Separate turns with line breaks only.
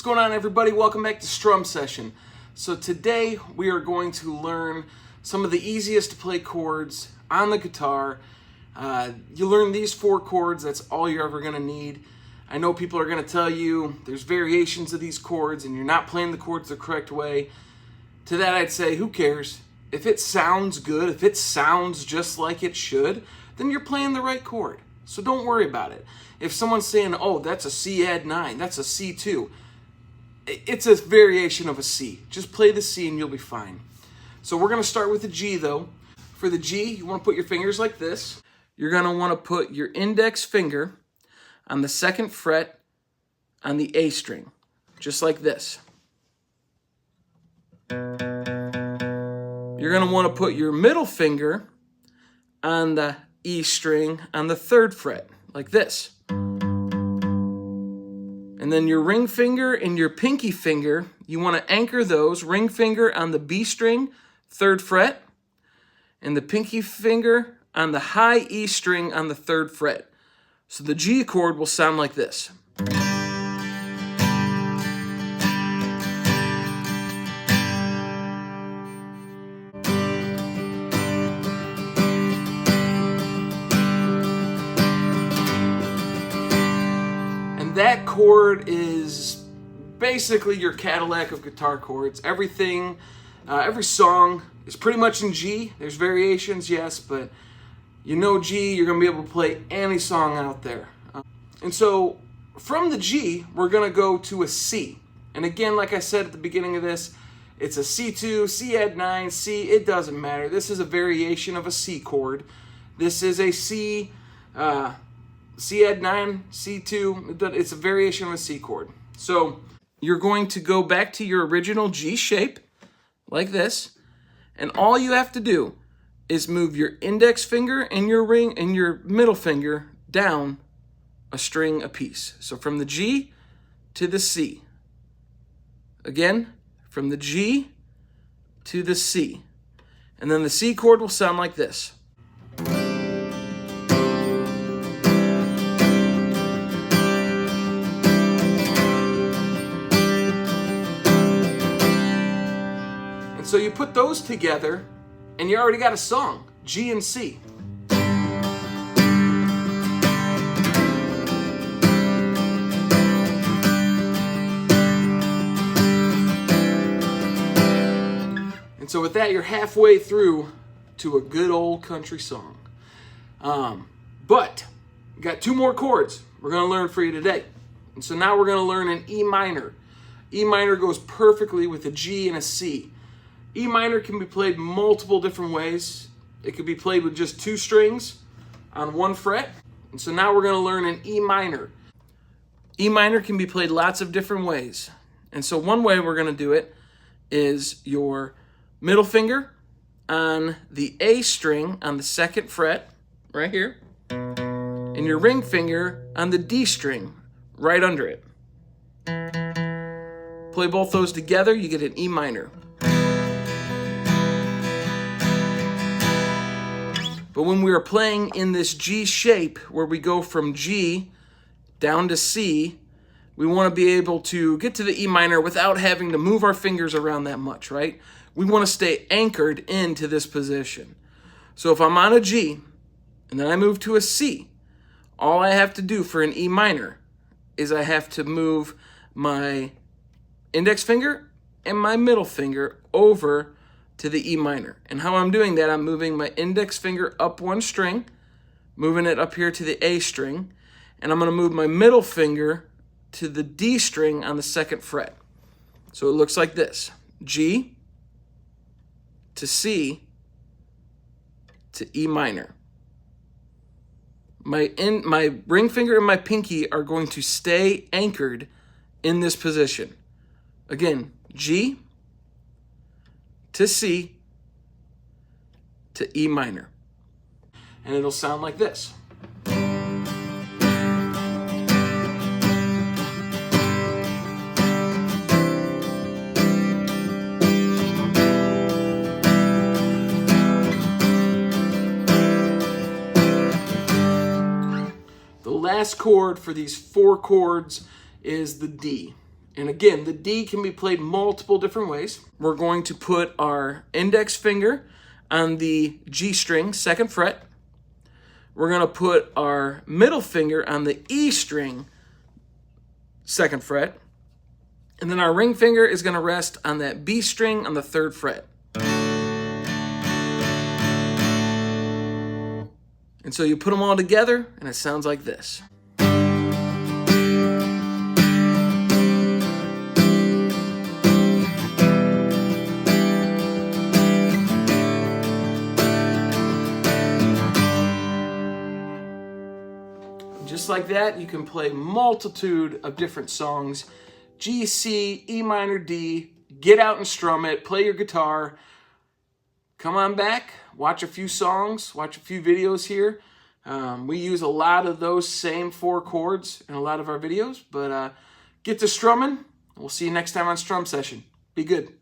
going on, everybody? Welcome back to Strum Session. So today we are going to learn some of the easiest to play chords on the guitar. You learn these 4 chords, that's all you're ever going to need. I know people are going to tell you there's variations of these chords and you're not playing the chords the correct way. To that I'd say, who cares? If it sounds good, if it sounds just like it should, then you're playing the right chord. So don't worry about it. If someone's saying, oh, that's a C add 9, that's a C2, it's a variation of a C. Just play the C and you'll be fine. So we're going to start with the G though. For the G, you want to put your fingers like this. You're going to want to put your index finger on the 2nd fret on the A string, just like this. You're going to want to put your middle finger on the E string on the 3rd fret, like this. And then your ring finger and your pinky finger, you want to anchor those. Ring finger on the B string, 3rd fret, and the pinky finger on the high E string on the 3rd fret. So the G chord will sound like this. That chord is basically your Cadillac of guitar chords. Everything, every song is pretty much in G. There's variations, yes, but you know G, you're going to be able to play any song out there. And so from the G, we're going to go to a C. And again, like I said at the beginning of this, it's a C2, C add 9, C, it doesn't matter. This is a variation of a C chord. This is a C, C add 9, C2, it's a variation of a C chord. So you're going to go back to your original G shape, like this, and all you have to do is move your index finger and your ring and your middle finger down a string apiece. So from the G to the C. Again, from the G to the C. And then the C chord will sound like this. So you put those together, and you already got a song, G and C. And so with that, you're halfway through to a good old country song. But we got 2 more chords we're going to learn for you today. And so now we're going to learn an E minor. E minor goes perfectly with a G and a C. E minor can be played multiple different ways. It could be played with just 2 strings on 1 fret. And so now we're going to learn an E minor. E minor can be played lots of different ways. And so one way we're going to do it is your middle finger on the A string on the 2nd fret, right here, and your ring finger on the D string, right under it. Play both those together, you get an E minor. But when we are playing in this G shape, where we go from G down to C, we want to be able to get to the E minor without having to move our fingers around that much, right? We want to stay anchored into this position. So if I'm on a G, and then I move to a C, all I have to do for an E minor is I have to move my index finger and my middle finger over to the E minor. And how I'm doing that, I'm moving my index finger up 1 string, moving it up here to the A string, and I'm going to move my middle finger to the D string on the 2nd fret. So it looks like this. G to C to E minor. My ring finger and my pinky are going to stay anchored in this position. Again, G to C to E minor. And it'll sound like this. The last chord for these 4 chords is the D. And again, the D can be played multiple different ways. We're going to put our index finger on the G string, 2nd fret. We're going to put our middle finger on the E string, 2nd fret. And then our ring finger is going to rest on that B string on the 3rd fret. And so you put them all together, and it sounds like this. Just like that, you can play multitude of different songs. G, C, E minor, D. Get out and strum it. Play your guitar. Come on back. Watch a few songs. Watch a few videos here. We use a lot of those same 4 chords in a lot of our videos. But get to strumming. We'll see you next time on Strum Session. Be good.